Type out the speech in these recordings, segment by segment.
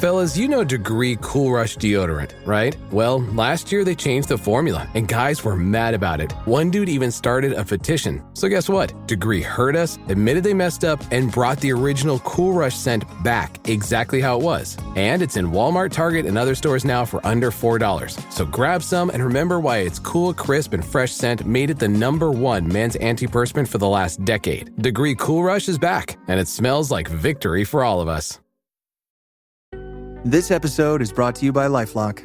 Fellas, you know Degree Cool Rush deodorant, right? Well, last year they changed the formula, and guys were mad about it. One dude even started a petition. So guess what? Degree heard us, admitted they messed up, and brought the original Cool Rush scent back exactly how it was. And it's in Walmart, Target, and other stores now for under $4. So grab some and remember why its cool, crisp, and fresh scent made it the #1 men's antiperspirant for the last decade. Degree Cool Rush is back, and it smells like victory for all of us. This episode is brought to you by LifeLock.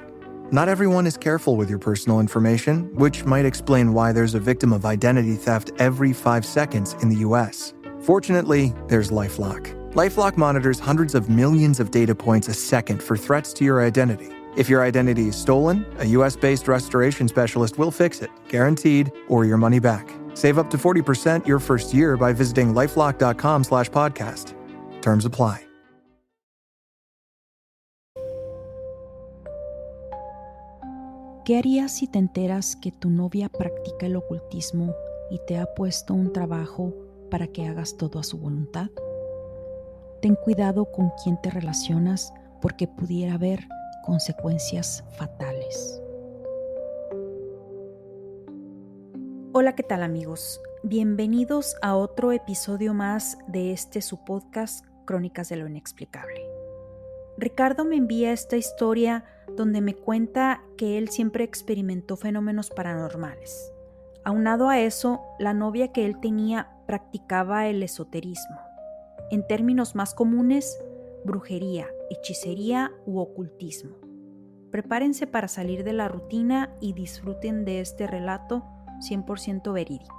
Not everyone is careful with your personal information, which might explain why there's a victim of identity theft every 5 seconds in the US. Fortunately, there's LifeLock. LifeLock monitors hundreds of millions of data points a second for threats to your identity. If your identity is stolen, a US-based restoration specialist will fix it, guaranteed, or your money back. Save up to 40% your first year by visiting lifelock.com/podcast. Terms apply. ¿Qué harías si te enteras que tu novia practica el ocultismo y te ha puesto un trabajo para que hagas todo a su voluntad? Ten cuidado con quién te relacionas porque pudiera haber consecuencias fatales. Hola, ¿qué tal amigos? Bienvenidos a otro episodio más de su podcast Crónicas de lo Inexplicable. Ricardo me envía esta historia donde me cuenta que él siempre experimentó fenómenos paranormales. Aunado a eso, la novia que él tenía practicaba el esoterismo. En términos más comunes, brujería, hechicería u ocultismo. Prepárense para salir de la rutina y disfruten de este relato 100% verídico.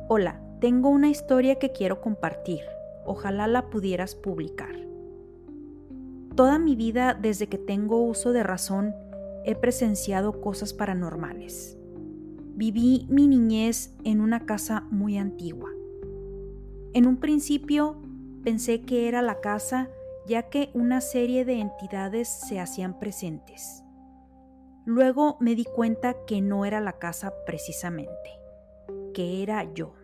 Hola, tengo una historia que quiero compartir. Ojalá la pudieras publicar. Toda mi vida, desde que tengo uso de razón, he presenciado cosas paranormales. Viví mi niñez en una casa muy antigua. En un principio pensé que era la casa, ya que una serie de entidades se hacían presentes. Luego me di cuenta que no era la casa precisamente, que era yo.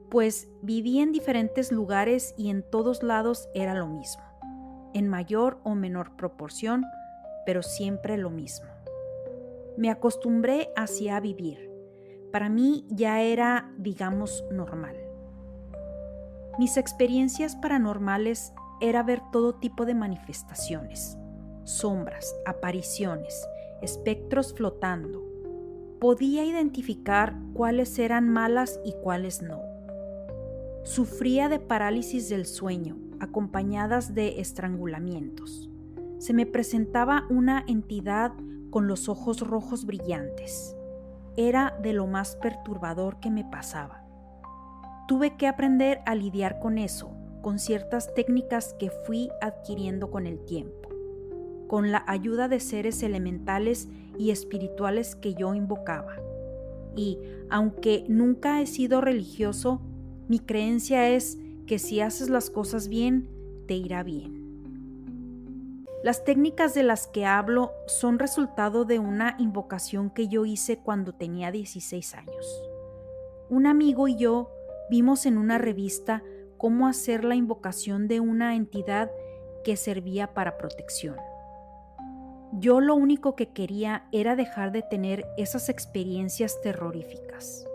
Pues viví en diferentes lugares y en todos lados era lo mismo. En mayor o menor proporción, pero siempre lo mismo. Me acostumbré así a vivir. Para mí ya era, digamos, normal. Mis experiencias paranormales era ver todo tipo de manifestaciones, sombras, apariciones, espectros flotando. Podía identificar cuáles eran malas y cuáles no. Sufría de parálisis del sueño, acompañadas de estrangulamientos. Se me presentaba una entidad con los ojos rojos brillantes. Era de lo más perturbador que me pasaba. Tuve que aprender a lidiar con eso, con ciertas técnicas que fui adquiriendo con el tiempo, con la ayuda de seres elementales y espirituales que yo invocaba. Y, aunque nunca he sido religioso, mi creencia es que si haces las cosas bien, te irá bien. Las técnicas de las que hablo son resultado de una invocación que yo hice cuando tenía 16 años. Un amigo y yo vimos en una revista cómo hacer la invocación de una entidad que servía para protección. Yo lo único que quería era dejar de tener esas experiencias terroríficas,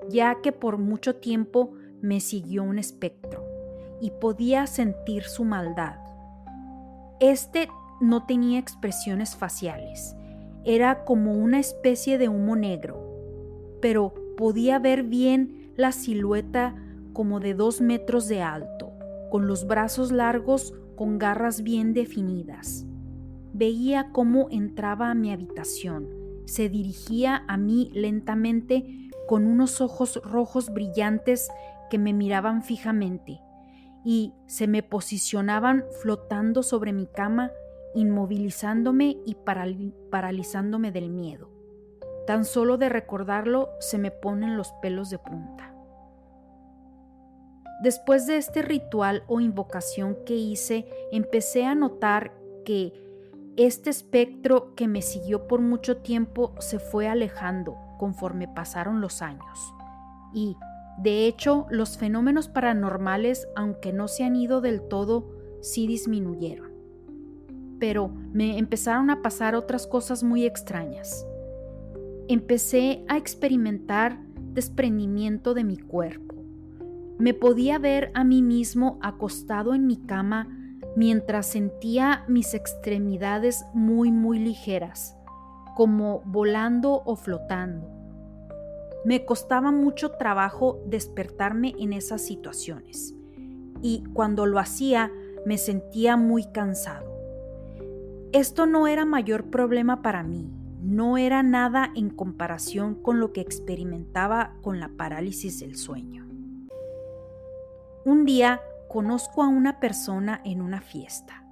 ya que por mucho tiempo me siguió un espectro y podía sentir su maldad. Este no tenía expresiones faciales, era como una especie de humo negro, pero podía ver bien la silueta como de 2 metros de alto, con los brazos largos con garras bien definidas. Veía cómo entraba a mi habitación, se dirigía a mí lentamente con unos ojos rojos brillantes que me miraban fijamente y se me posicionaban flotando sobre mi cama, inmovilizándome y paralizándome del miedo. Tan solo de recordarlo se me ponen los pelos de punta. Después de este ritual o invocación que hice, empecé a notar que este espectro que me siguió por mucho tiempo se fue alejando conforme pasaron los años. Y, de hecho, los fenómenos paranormales, aunque no se han ido del todo, sí disminuyeron. Pero me empezaron a pasar otras cosas muy extrañas. Empecé a experimentar desprendimiento de mi cuerpo. Me podía ver a mí mismo acostado en mi cama mientras sentía mis extremidades muy ligeras, como volando o flotando. Me costaba mucho trabajo despertarme en esas situaciones y cuando lo hacía me sentía muy cansado. Esto no era mayor problema para mí, no era nada en comparación con lo que experimentaba con la parálisis del sueño. Un día conozco a una persona en una fiesta.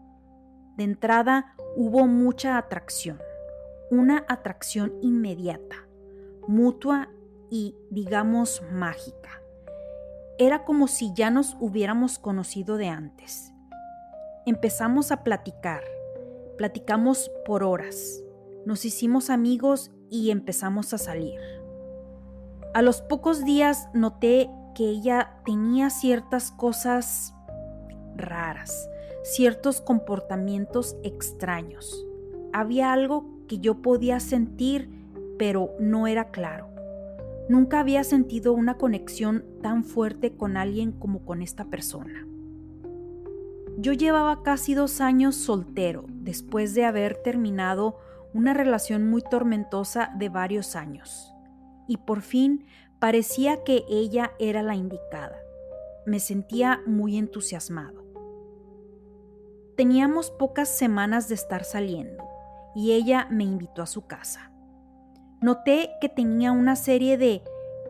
De entrada hubo mucha atracción, una atracción inmediata, mutua y, digamos, mágica. Era como si ya nos hubiéramos conocido de antes. Empezamos a platicar. Platicamos por horas, nos hicimos amigos y empezamos a salir. A los pocos días noté que ella tenía ciertas cosas raras, ciertos comportamientos extraños. Había algo que yo podía sentir, pero no era claro. Nunca había sentido una conexión tan fuerte con alguien como con esta persona. Yo llevaba casi 2 años soltero después de haber terminado una relación muy tormentosa de varios años. Y por fin parecía que ella era la indicada. Me sentía muy entusiasmado. Teníamos pocas semanas de estar saliendo y ella me invitó a su casa. Noté que tenía una serie de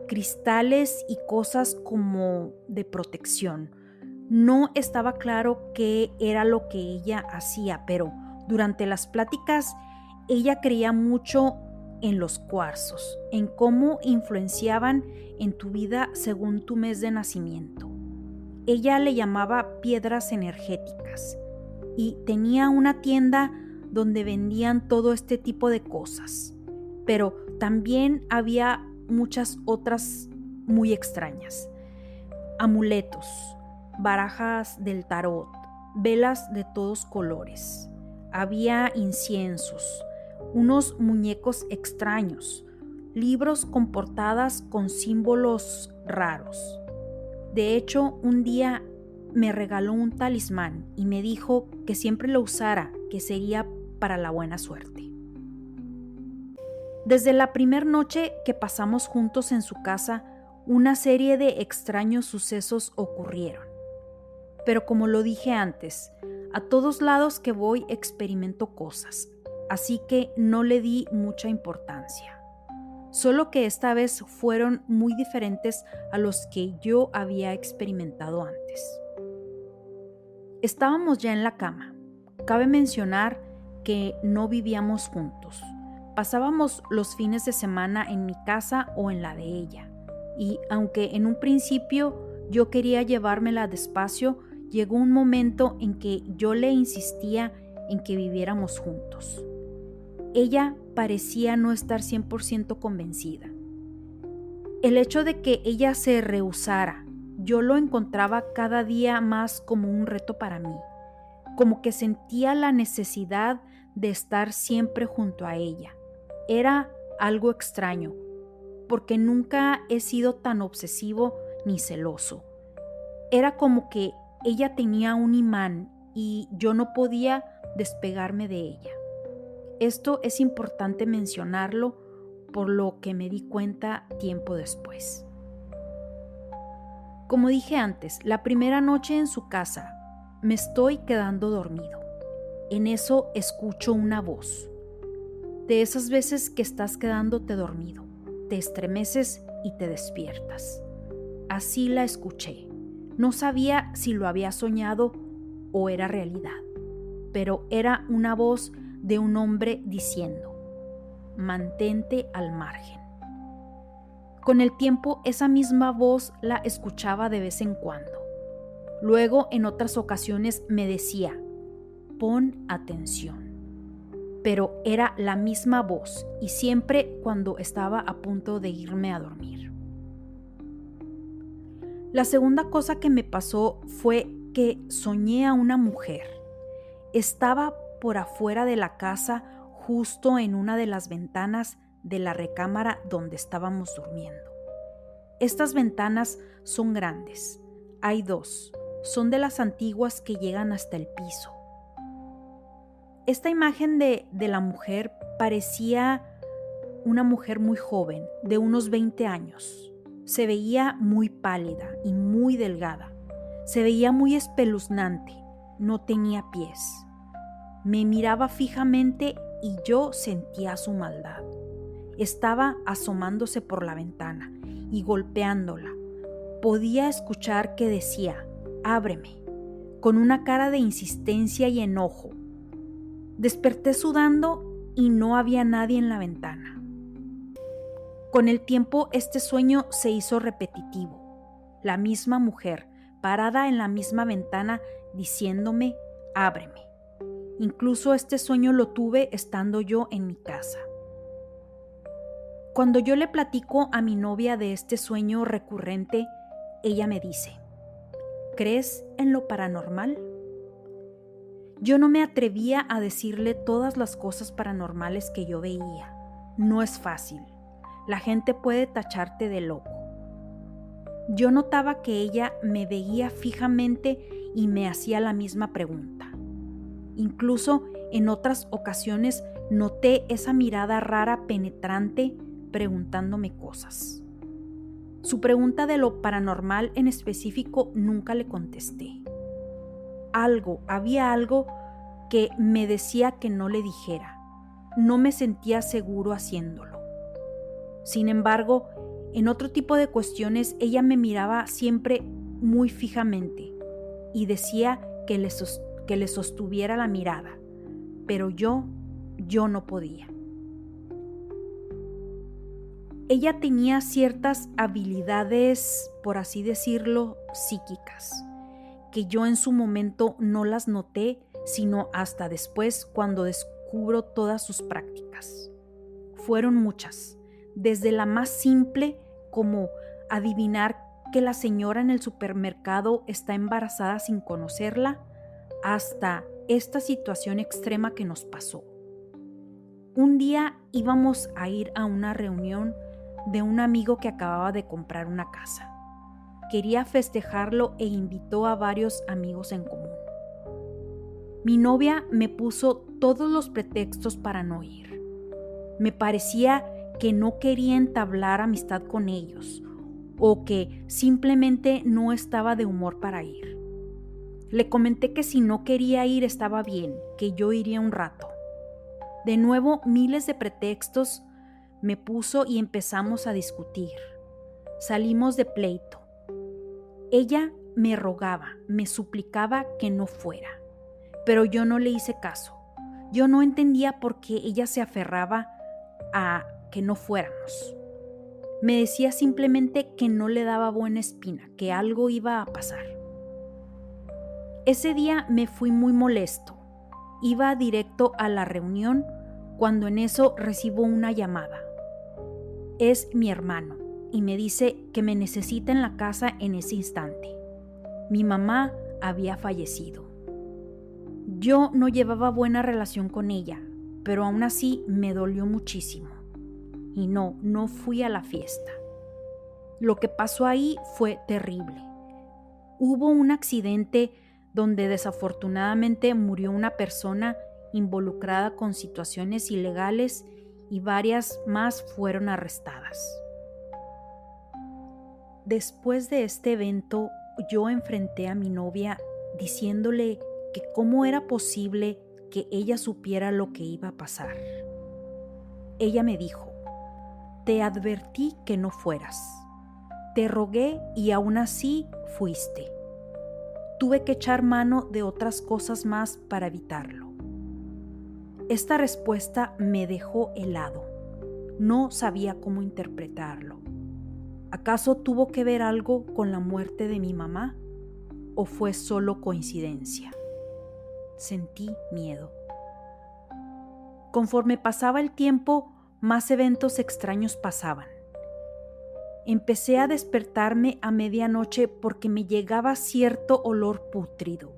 cristales y cosas como de protección. No estaba claro qué era lo que ella hacía, pero durante las pláticas ella creía mucho en los cuarzos, en cómo influenciaban en tu vida según tu mes de nacimiento. Ella le llamaba piedras energéticas y tenía una tienda donde vendían todo este tipo de cosas, pero también había muchas otras muy extrañas. Amuletos, barajas del tarot, velas de todos colores. Había inciensos, unos muñecos extraños, libros con portadas con símbolos raros. De hecho, un día me regaló un talismán y me dijo que siempre lo usara, que sería para la buena suerte. Desde la primera noche que pasamos juntos en su casa, una serie de extraños sucesos ocurrieron. Pero como lo dije antes, a todos lados que voy experimento cosas, así que no le di mucha importancia. Solo que esta vez fueron muy diferentes a los que yo había experimentado antes. Estábamos ya en la cama. Cabe mencionar que no vivíamos juntos. Pasábamos los fines de semana en mi casa o en la de ella. Y aunque en un principio yo quería llevármela despacio, llegó un momento en que yo le insistía en que viviéramos juntos. Ella parecía no estar 100% convencida. El hecho de que ella se rehusara, yo lo encontraba cada día más como un reto para mí, como que sentía la necesidad de estar siempre junto a ella. Era algo extraño, porque nunca he sido tan obsesivo ni celoso. Era como que ella tenía un imán y yo no podía despegarme de ella. Esto es importante mencionarlo, por lo que me di cuenta tiempo después. Como dije antes, la primera noche en su casa me estoy quedando dormido. En eso escucho una voz. De esas veces que estás quedándote dormido, te estremeces y te despiertas. Así la escuché. No sabía si lo había soñado o era realidad, pero era una voz de un hombre diciendo: mantente al margen. Con el tiempo esa misma voz la escuchaba de vez en cuando. Luego en otras ocasiones me decía: pon atención. Pero era la misma voz y siempre cuando estaba a punto de irme a dormir. La segunda cosa que me pasó fue que soñé a una mujer. Estaba por afuera de la casa, justo en una de las ventanas de la recámara donde estábamos durmiendo. Estas ventanas son grandes. Hay dos. Son de las antiguas que llegan hasta el piso. Esta imagen de la mujer parecía una mujer muy joven, de unos 20 años. Se veía muy pálida y muy delgada. Se veía muy espeluznante. No tenía pies. Me miraba fijamente y yo sentía su maldad. Estaba asomándose por la ventana y golpeándola. Podía escuchar que decía: «Ábreme», con una cara de insistencia y enojo. Desperté sudando y no había nadie en la ventana. Con el tiempo este sueño se hizo repetitivo. La misma mujer, parada en la misma ventana, diciéndome: «Ábreme». Incluso este sueño lo tuve estando yo en mi casa. Cuando yo le platico a mi novia de este sueño recurrente, ella me dice: «¿Crees en lo paranormal?». Yo no me atrevía a decirle todas las cosas paranormales que yo veía. No es fácil. La gente puede tacharte de loco. Yo notaba que ella me veía fijamente y me hacía la misma pregunta. Incluso en otras ocasiones noté esa mirada rara penetrante preguntándome cosas. Su pregunta de lo paranormal en específico nunca le contesté. Había algo que me decía que no le dijera. No me sentía seguro haciéndolo. Sin embargo, en otro tipo de cuestiones ella me miraba siempre muy fijamente y decía que le sostuviera la mirada, pero yo no podía. Ella tenía ciertas habilidades, por así decirlo, psíquicas, que yo en su momento no las noté, sino hasta después cuando descubro todas sus prácticas. Fueron muchas, desde la más simple como adivinar que la señora en el supermercado está embarazada sin conocerla, hasta esta situación extrema que nos pasó. Un día íbamos a ir a una reunión de un amigo que acababa de comprar una casa. Quería festejarlo e invitó a varios amigos en común. Mi novia me puso todos los pretextos para no ir. Me parecía que no quería entablar amistad con ellos o que simplemente no estaba de humor para ir. Le comenté que si no quería ir estaba bien, que yo iría un rato. De nuevo, miles de pretextos me puso y empezamos a discutir. Salimos de pleito. Ella me rogaba, me suplicaba que no fuera, pero yo no le hice caso. Yo no entendía por qué ella se aferraba a que no fuéramos. Me decía simplemente que no le daba buena espina, que algo iba a pasar. Ese día me fui muy molesto. Iba directo a la reunión cuando en eso recibo una llamada. Es mi hermano y me dice que me necesita en la casa en ese instante. Mi mamá había fallecido. Yo no llevaba buena relación con ella, pero aún así me dolió muchísimo. Y no fui a la fiesta. Lo que pasó ahí fue terrible. Hubo un accidente donde desafortunadamente murió una persona involucrada con situaciones ilegales y varias más fueron arrestadas. Después de este evento, yo enfrenté a mi novia diciéndole que cómo era posible que ella supiera lo que iba a pasar. Ella me dijo: «Te advertí que no fueras. Te rogué y aún así fuiste. Tuve que echar mano de otras cosas más para evitarlo». Esta respuesta me dejó helado. No sabía cómo interpretarlo. ¿Acaso tuvo que ver algo con la muerte de mi mamá? ¿O fue solo coincidencia? Sentí miedo. Conforme pasaba el tiempo, más eventos extraños pasaban. Empecé a despertarme a medianoche porque me llegaba cierto olor pútrido.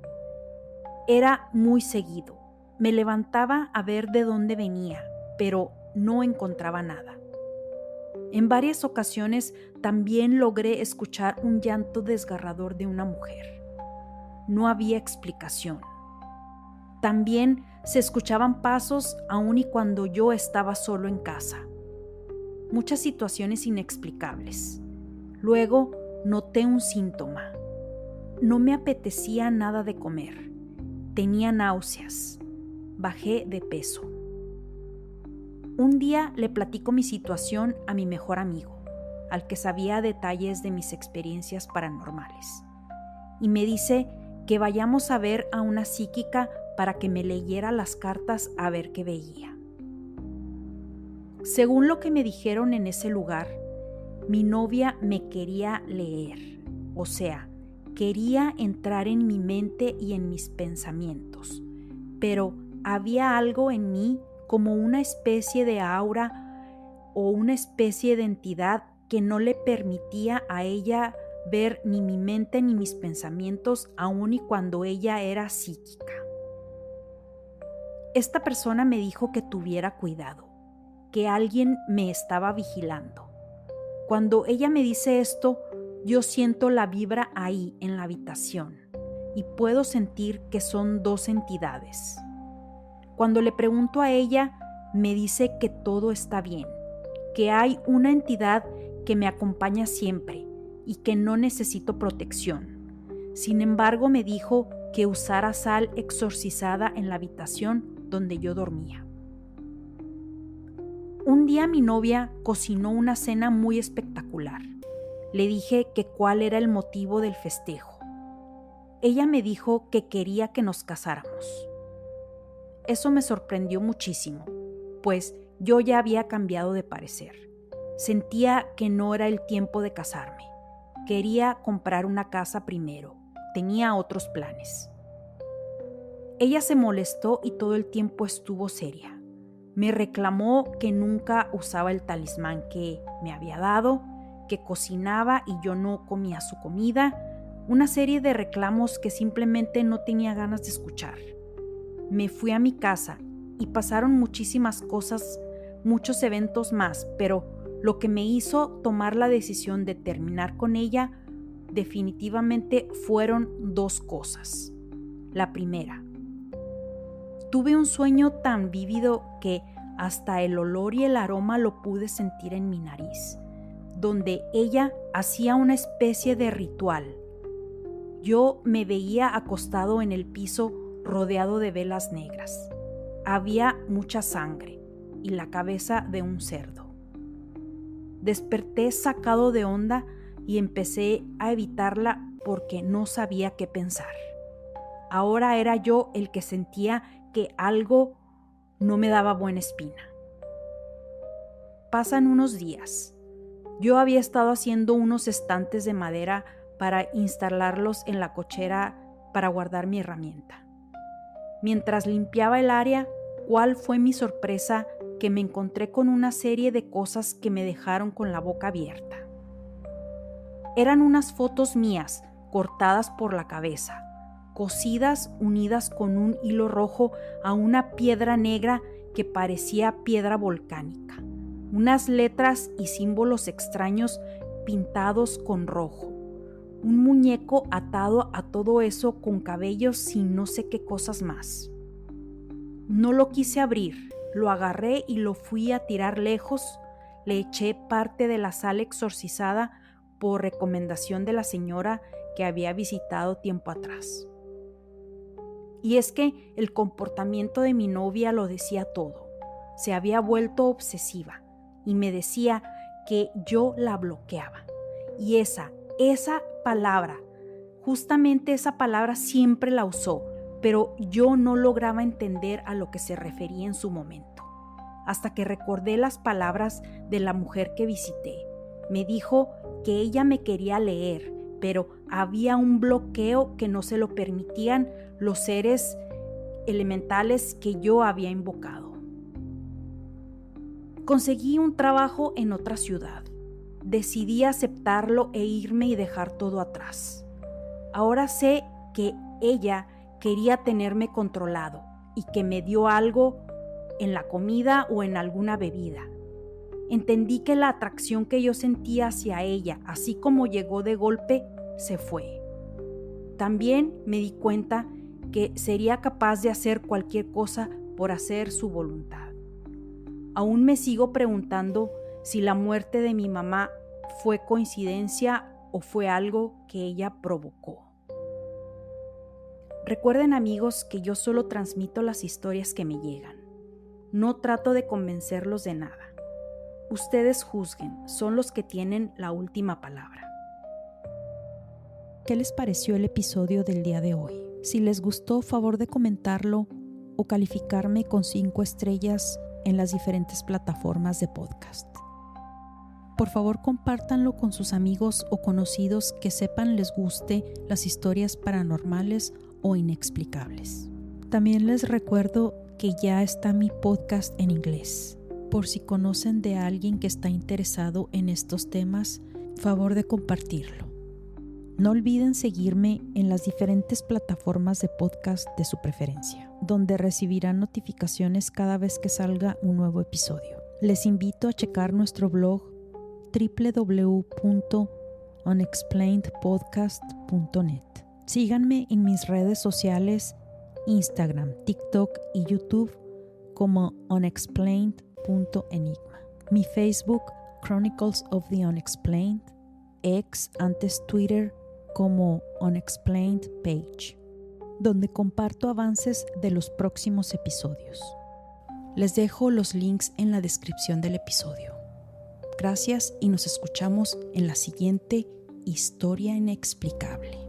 Era muy seguido. Me levantaba a ver de dónde venía, pero no encontraba nada. En varias ocasiones también logré escuchar un llanto desgarrador de una mujer. No había explicación. También se escuchaban pasos aun y cuando yo estaba solo en casa. Muchas situaciones inexplicables. Luego noté un síntoma. No me apetecía nada de comer. Tenía náuseas. Bajé de peso. Un día le platico mi situación a mi mejor amigo, al que sabía detalles de mis experiencias paranormales, y me dice que vayamos a ver a una psíquica para que me leyera las cartas a ver qué veía. Según lo que me dijeron en ese lugar, mi novia me quería leer, o sea, quería entrar en mi mente y en mis pensamientos, pero había algo en mí como una especie de aura o una especie de entidad que no le permitía a ella ver ni mi mente ni mis pensamientos, aun y cuando ella era psíquica. Esta persona me dijo que tuviera cuidado, que alguien me estaba vigilando. Cuando ella me dice esto, yo siento la vibra ahí en la habitación y puedo sentir que son dos entidades. Cuando le pregunto a ella, me dice que todo está bien, que hay una entidad que me acompaña siempre y que no necesito protección. Sin embargo, me dijo que usara sal exorcizada en la habitación donde yo dormía. Un día mi novia cocinó una cena muy espectacular. Le dije que cuál era el motivo del festejo. Ella me dijo que quería que nos casáramos. Eso me sorprendió muchísimo, pues yo ya había cambiado de parecer. Sentía que no era el tiempo de casarme. Quería comprar una casa primero. Tenía otros planes. Ella se molestó y todo el tiempo estuvo seria. Me reclamó que nunca usaba el talismán que me había dado, que cocinaba y yo no comía su comida, una serie de reclamos que simplemente no tenía ganas de escuchar. Me fui a mi casa y pasaron muchísimas cosas, muchos eventos más, pero lo que me hizo tomar la decisión de terminar con ella definitivamente fueron dos cosas. La primera, tuve un sueño tan vívido que hasta el olor y el aroma lo pude sentir en mi nariz, donde ella hacía una especie de ritual. Yo me veía acostado en el piso rodeado de velas negras. Había mucha sangre y la cabeza de un cerdo. Desperté sacado de onda y empecé a evitarla porque no sabía qué pensar. Ahora era yo el que sentía que algo no me daba buena espina. Pasan unos días. Yo había estado haciendo unos estantes de madera para instalarlos en la cochera para guardar mi herramienta. Mientras limpiaba el área, ¿cuál fue mi sorpresa? Que me encontré con una serie de cosas que me dejaron con la boca abierta. Eran unas fotos mías, cortadas por la cabeza, cosidas unidas con un hilo rojo a una piedra negra que parecía piedra volcánica, unas letras y símbolos extraños pintados con rojo. Un muñeco atado a todo eso con cabellos y no sé qué cosas más. No lo quise abrir, lo agarré y lo fui a tirar lejos. Le eché parte de la sal exorcizada por recomendación de la señora que había visitado tiempo atrás. Y es que el comportamiento de mi novia lo decía todo. Se había vuelto obsesiva y me decía que yo la bloqueaba. Y esa palabra, justamente esa palabra siempre la usó, pero yo no lograba entender a lo que se refería en su momento. Hasta que recordé las palabras de la mujer que visité. Me dijo que ella me quería leer, pero había un bloqueo que no se lo permitían los seres elementales que yo había invocado. Conseguí un trabajo en otra ciudad. decidí aceptarlo e irme y dejar todo atrás. Ahora sé que ella quería tenerme controlado y que me dio algo en la comida o en alguna bebida. Entendí que la atracción que yo sentía hacia ella, así como llegó de golpe, se fue. También me di cuenta que sería capaz de hacer cualquier cosa por hacer su voluntad. Aún me sigo preguntando si la muerte de mi mamá fue coincidencia o fue algo que ella provocó. Recuerden, amigos, que yo solo transmito las historias que me llegan. No trato de convencerlos de nada. Ustedes juzguen, son los que tienen la última palabra. ¿Qué les pareció el episodio del día de hoy? Si les gustó, favor de comentarlo o calificarme con 5 estrellas en las diferentes plataformas de podcast. Por favor, compártanlo con sus amigos o conocidos que sepan les guste las historias paranormales o inexplicables. También les recuerdo que ya está mi podcast en inglés. Por si conocen de alguien que está interesado en estos temas, favor de compartirlo. No olviden seguirme en las diferentes plataformas de podcast de su preferencia, donde recibirán notificaciones cada vez que salga un nuevo episodio. Les invito a checar nuestro blog www.unexplainedpodcast.net. Síganme en mis redes sociales, Instagram, TikTok y YouTube como unexplained.enigma. Mi Facebook, Chronicles of the Unexplained, ex antes Twitter como Unexplained Page, donde comparto avances de los próximos episodios. Les dejo los links en la descripción del episodio. Gracias y nos escuchamos en la siguiente historia inexplicable.